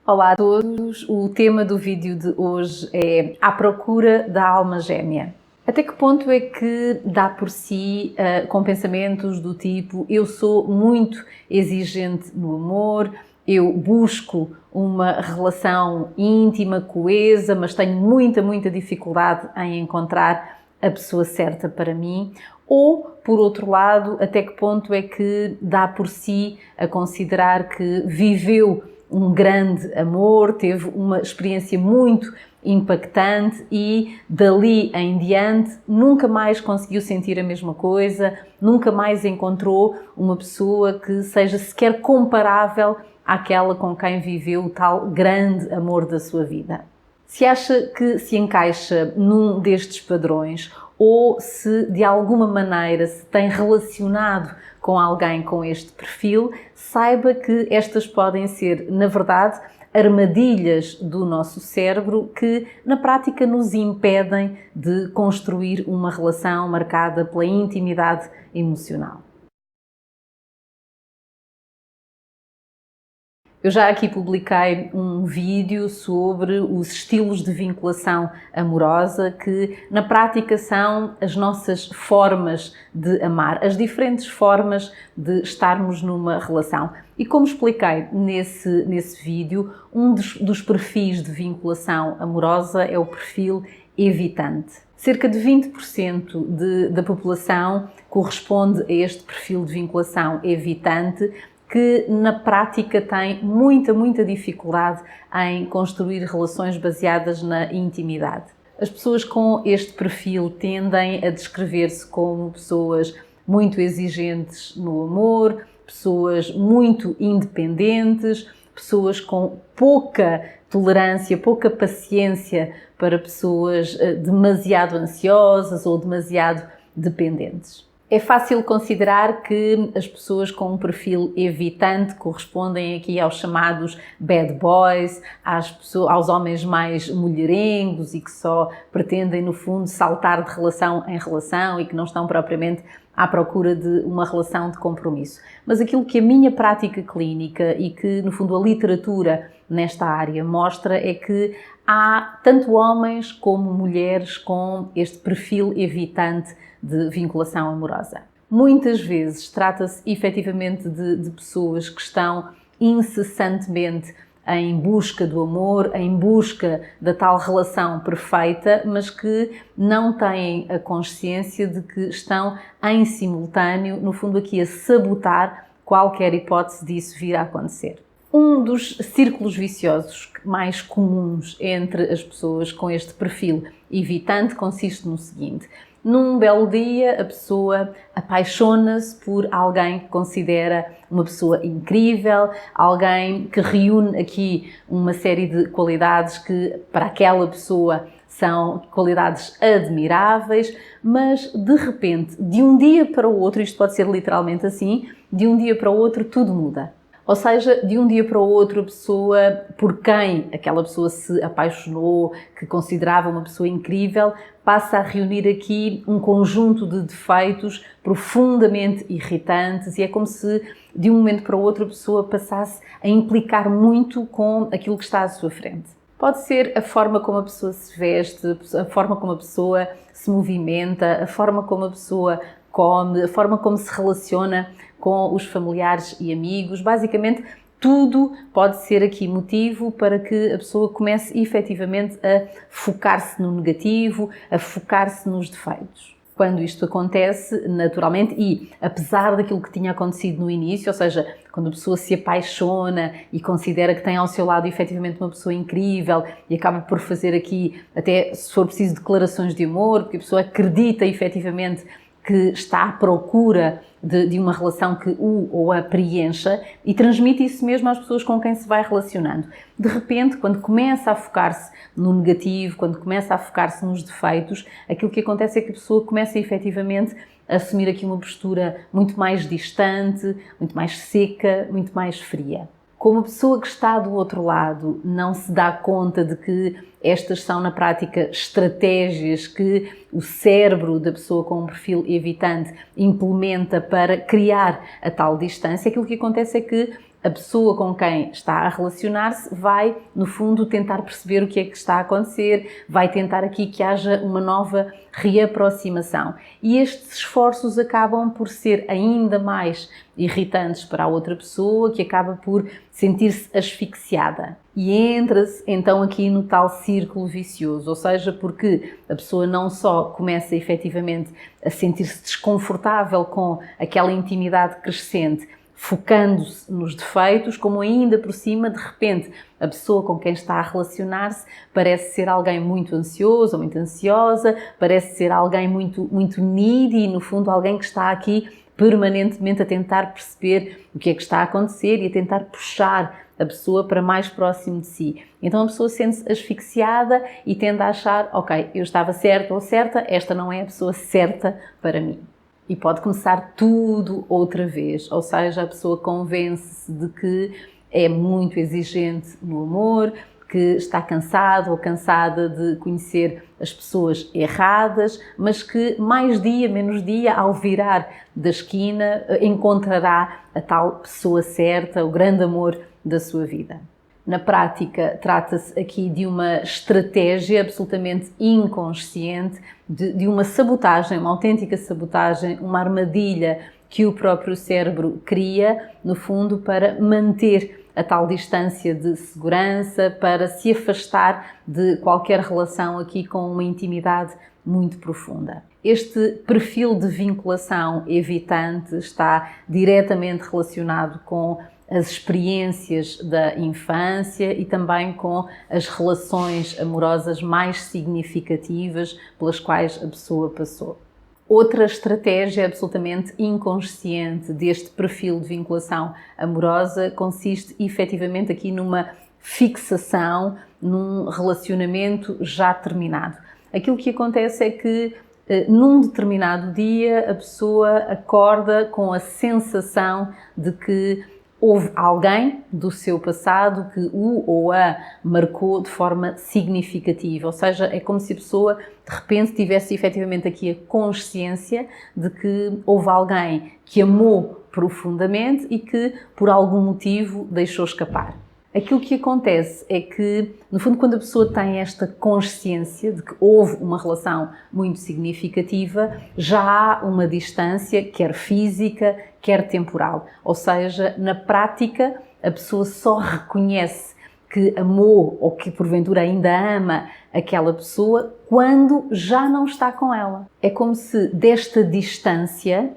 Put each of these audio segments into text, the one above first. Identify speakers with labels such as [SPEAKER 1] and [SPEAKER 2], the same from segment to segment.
[SPEAKER 1] Olá a todos, o tema do vídeo de hoje é à procura da alma gêmea. Até que ponto é que dá por si com pensamentos do tipo eu sou muito exigente no amor, eu busco uma relação íntima, coesa, mas tenho muita dificuldade em encontrar a pessoa certa para mim? Ou, por outro lado, até que ponto é que dá por si a considerar que viveu um grande amor, teve uma experiência muito impactante e dali em diante nunca mais conseguiu sentir a mesma coisa, nunca mais encontrou uma pessoa que seja sequer comparável àquela com quem viveu o tal grande amor da sua vida? Se acha que se encaixa num destes padrões ou se de alguma maneira se tem relacionado com alguém com este perfil, saiba que estas podem ser, na verdade, armadilhas do nosso cérebro que, na prática, nos impedem de construir uma relação marcada pela intimidade emocional. Eu já aqui publiquei um vídeo sobre os estilos de vinculação amorosa que, na prática, são as nossas formas de amar, as diferentes formas de estarmos numa relação. E como expliquei nesse vídeo, um dos perfis de vinculação amorosa é o perfil evitante. Cerca de 20% da população corresponde a este perfil de vinculação evitante, que na prática tem muita dificuldade em construir relações baseadas na intimidade. As pessoas com este perfil tendem a descrever-se como pessoas muito exigentes no amor, pessoas muito independentes, pessoas com pouca tolerância, pouca paciência para pessoas demasiado ansiosas ou demasiado dependentes. É fácil considerar que as pessoas com um perfil evitante correspondem aqui aos chamados bad boys, aos homens mais mulherengos e que só pretendem, no fundo, saltar de relação em relação e que não estão propriamente à procura de uma relação de compromisso. Mas aquilo que a minha prática clínica e que, no fundo, a literatura nesta área mostra é que há tanto homens como mulheres com este perfil evitante de vinculação amorosa. Muitas vezes trata-se efetivamente de pessoas que estão incessantemente em busca do amor, em busca da tal relação perfeita, mas que não têm a consciência de que estão em simultâneo, no fundo aqui a sabotar qualquer hipótese disso vir a acontecer. Um dos círculos viciosos mais comuns entre as pessoas com este perfil evitante consiste no seguinte: num belo dia, a pessoa apaixona-se por alguém que considera uma pessoa incrível, alguém que reúne aqui uma série de qualidades que para aquela pessoa são qualidades admiráveis, mas de repente, de um dia para o outro, isto pode ser literalmente assim, de um dia para o outro tudo muda. Ou seja, de um dia para o outro, a pessoa por quem aquela pessoa se apaixonou, que considerava uma pessoa incrível, passa a reunir aqui um conjunto de defeitos profundamente irritantes e é como se de um momento para o outro a pessoa passasse a implicar muito com aquilo que está à sua frente. Pode ser a forma como a pessoa se veste, a forma como a pessoa se movimenta, a forma como a pessoa come, a forma como se relaciona com os familiares e amigos. Basicamente, tudo pode ser aqui motivo para que a pessoa comece efetivamente a focar-se no negativo, a focar-se nos defeitos. Quando isto acontece, naturalmente, e apesar daquilo que tinha acontecido no início, ou seja, quando a pessoa se apaixona e considera que tem ao seu lado efetivamente uma pessoa incrível e acaba por fazer aqui, até se for preciso, declarações de amor, porque a pessoa acredita efetivamente que está à procura de uma relação que o ou a preencha e transmite isso mesmo às pessoas com quem se vai relacionando. De repente, quando começa a focar-se no negativo, quando começa a focar-se nos defeitos, aquilo que acontece é que a pessoa começa efetivamente a assumir aqui uma postura muito mais distante, muito mais seca, muito mais fria. Como a pessoa que está do outro lado não se dá conta de que estas são, na prática, estratégias que o cérebro da pessoa com um perfil evitante implementa para criar a tal distância, aquilo que acontece é que a pessoa com quem está a relacionar-se vai, no fundo, tentar perceber o que é que está a acontecer, vai tentar aqui que haja uma nova reaproximação. E estes esforços acabam por ser ainda mais irritantes para a outra pessoa, que acaba por sentir-se asfixiada. E entra-se então aqui no tal círculo vicioso, ou seja, porque a pessoa não só começa efetivamente a sentir-se desconfortável com aquela intimidade crescente, focando-se nos defeitos, como ainda por cima, de repente, a pessoa com quem está a relacionar-se parece ser alguém muito ansioso ou muito ansiosa, parece ser alguém muito needy e, no fundo, alguém que está aqui permanentemente a tentar perceber o que é que está a acontecer e a tentar puxar a pessoa para mais próximo de si. Então a pessoa sente-se asfixiada e tende a achar, ok, eu estava certo ou certa, esta não é a pessoa certa para mim. E pode começar tudo outra vez, ou seja, a pessoa convence-se de que é muito exigente no amor, que está cansado ou cansada de conhecer as pessoas erradas, mas que mais dia, menos dia, ao virar da esquina, encontrará a tal pessoa certa, o grande amor da sua vida. Na prática, trata-se aqui de uma estratégia absolutamente inconsciente, de uma sabotagem, uma autêntica sabotagem, uma armadilha que o próprio cérebro cria, no fundo, para manter a tal distância de segurança, para se afastar de qualquer relação aqui com uma intimidade muito profunda. Este perfil de vinculação evitante está diretamente relacionado com as experiências da infância e também com as relações amorosas mais significativas pelas quais a pessoa passou. Outra estratégia absolutamente inconsciente deste perfil de vinculação amorosa consiste efetivamente aqui numa fixação num relacionamento já terminado. Aquilo que acontece é que num determinado dia a pessoa acorda com a sensação de que houve alguém do seu passado que o ou a marcou de forma significativa, ou seja, é como se a pessoa de repente tivesse efetivamente aqui a consciência de que houve alguém que amou profundamente e que por algum motivo deixou escapar. Aquilo que acontece é que, no fundo, quando a pessoa tem esta consciência de que houve uma relação muito significativa, já há uma distância, quer física, quer temporal. Ou seja, na prática, a pessoa só reconhece que amou ou que porventura ainda ama aquela pessoa quando já não está com ela. É como se desta distância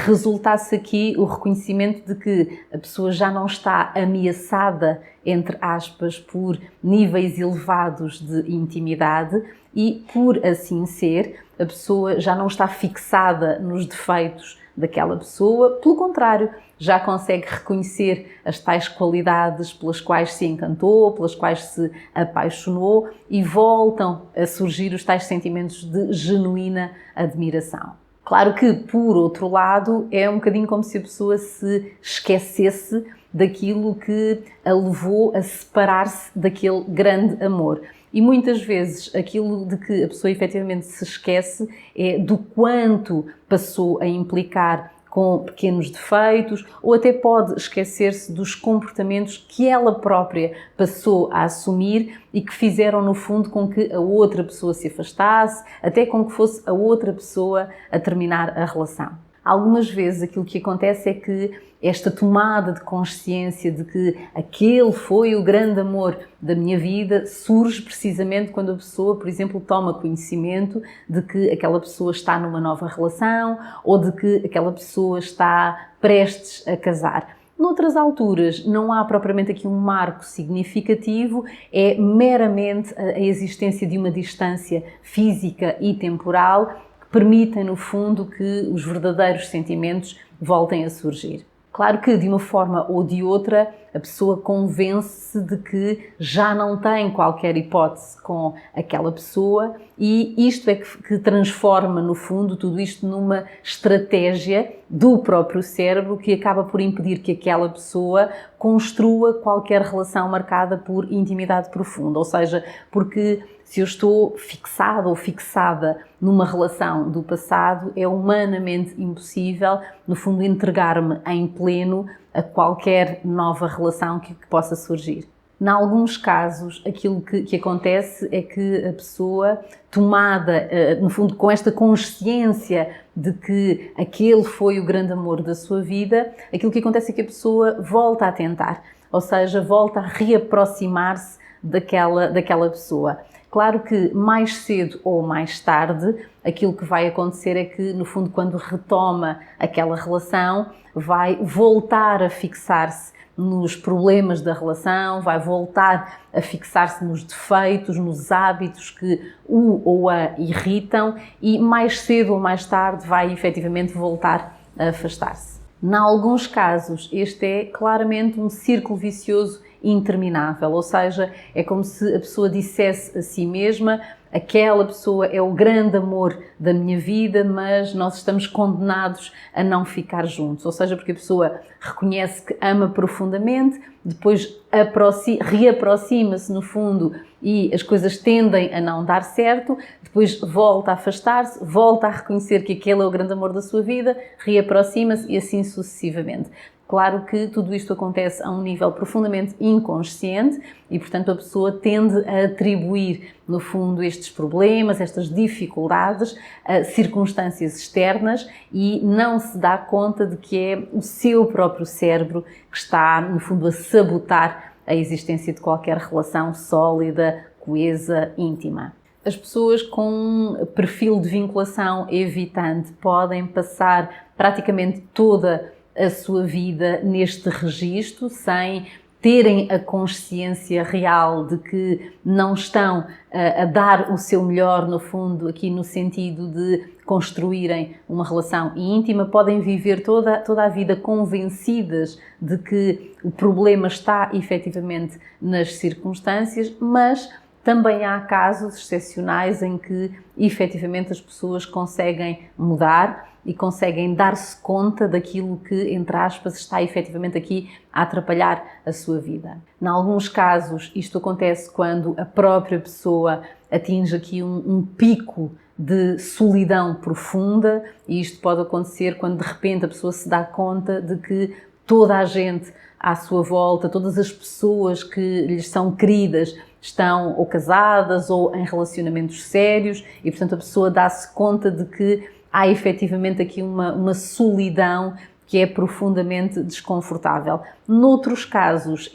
[SPEAKER 1] resultasse aqui o reconhecimento de que a pessoa já não está ameaçada, entre aspas, por níveis elevados de intimidade e, por assim ser, a pessoa já não está fixada nos defeitos daquela pessoa, pelo contrário, já consegue reconhecer as tais qualidades pelas quais se encantou, pelas quais se apaixonou e voltam a surgir os tais sentimentos de genuína admiração. Claro que, por outro lado, é um bocadinho como se a pessoa se esquecesse daquilo que a levou a separar-se daquele grande amor. E muitas vezes aquilo de que a pessoa efetivamente se esquece é do quanto passou a implicar com pequenos defeitos, ou até pode esquecer-se dos comportamentos que ela própria passou a assumir e que fizeram, no fundo, com que a outra pessoa se afastasse, até com que fosse a outra pessoa a terminar a relação. Algumas vezes aquilo que acontece é que esta tomada de consciência de que aquele foi o grande amor da minha vida surge precisamente quando a pessoa, por exemplo, toma conhecimento de que aquela pessoa está numa nova relação ou de que aquela pessoa está prestes a casar. Noutras alturas não há propriamente aqui um marco significativo, é meramente a existência de uma distância física e temporal que permitem, no fundo, que os verdadeiros sentimentos voltem a surgir. Claro que, de uma forma ou de outra, a pessoa convence-se de que já não tem qualquer hipótese com aquela pessoa e isto é que transforma, no fundo, tudo isto numa estratégia do próprio cérebro que acaba por impedir que aquela pessoa construa qualquer relação marcada por intimidade profunda. Ou seja, porque se eu estou fixado ou fixada numa relação do passado, é humanamente impossível, no fundo, entregar-me em pleno a qualquer nova relação que possa surgir. Em alguns casos, aquilo que acontece é que a pessoa, tomada, no fundo, com esta consciência de que aquele foi o grande amor da sua vida, aquilo que acontece é que a pessoa volta a tentar, ou seja, volta a reaproximar-se daquela pessoa. Claro que mais cedo ou mais tarde, aquilo que vai acontecer é que, no fundo, quando retoma aquela relação, vai voltar a fixar-se nos problemas da relação, vai voltar a fixar-se nos defeitos, nos hábitos que o ou a irritam e mais cedo ou mais tarde vai efetivamente voltar a afastar-se. Em alguns casos, este é claramente um círculo vicioso interminável, ou seja, é como se a pessoa dissesse a si mesma: aquela pessoa é o grande amor da minha vida, mas nós estamos condenados a não ficar juntos. Ou seja, porque a pessoa reconhece que ama profundamente, depois reaproxima-se no fundo e as coisas tendem a não dar certo, depois volta a afastar-se, volta a reconhecer que aquele é o grande amor da sua vida, reaproxima-se e assim sucessivamente. Claro que tudo isto acontece a um nível profundamente inconsciente e, portanto, a pessoa tende a atribuir, no fundo, estes problemas, estas dificuldades a circunstâncias externas e não se dá conta de que é o seu próprio cérebro que está, no fundo, a sabotar a existência de qualquer relação sólida, coesa, íntima. As pessoas com um perfil de vinculação evitante podem passar praticamente toda a sua vida neste registro, sem terem a consciência real de que não estão a dar o seu melhor, no fundo, aqui no sentido de construírem uma relação íntima. Podem viver toda a vida convencidas de que o problema está efetivamente nas circunstâncias, mas também há casos excepcionais em que efetivamente as pessoas conseguem mudar e conseguem dar-se conta daquilo que, entre aspas, está efetivamente aqui a atrapalhar a sua vida. Em alguns casos, isto acontece quando a própria pessoa atinge aqui um pico de solidão profunda, e isto pode acontecer quando de repente a pessoa se dá conta de que toda a gente à sua volta, todas as pessoas que lhes são queridas, estão ou casadas ou em relacionamentos sérios e, portanto, a pessoa dá-se conta de que há efetivamente aqui uma solidão que é profundamente desconfortável. Noutros casos,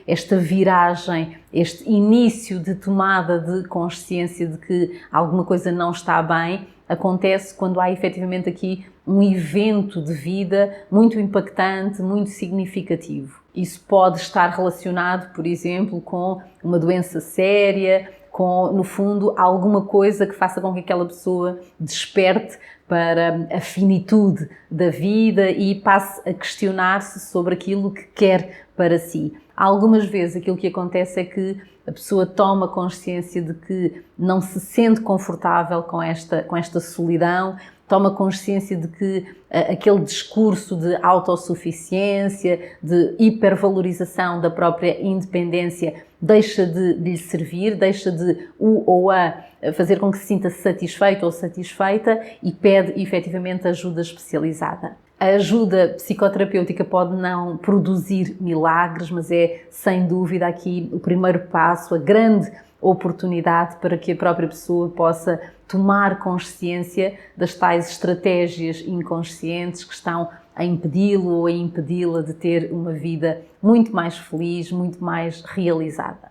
[SPEAKER 1] esta viragem, este início de tomada de consciência de que alguma coisa não está bem, acontece quando há efetivamente aqui um evento de vida muito impactante, muito significativo. Isso pode estar relacionado, por exemplo, com uma doença séria, com, no fundo, alguma coisa que faça com que aquela pessoa desperte para a finitude da vida e passe a questionar-se sobre aquilo que quer para si. Algumas vezes aquilo que acontece é que a pessoa toma consciência de que não se sente confortável com esta solidão, toma consciência de que aquele discurso de autossuficiência, de hipervalorização da própria independência deixa de lhe servir, deixa de o ou a fazer com que se sinta satisfeito ou satisfeita e pede efetivamente ajuda especializada. A ajuda psicoterapêutica pode não produzir milagres, mas é sem dúvida aqui o primeiro passo, a grande oportunidade para que a própria pessoa possa tomar consciência das tais estratégias inconscientes que estão a impedi-lo ou a impedi-la de ter uma vida muito mais feliz, muito mais realizada.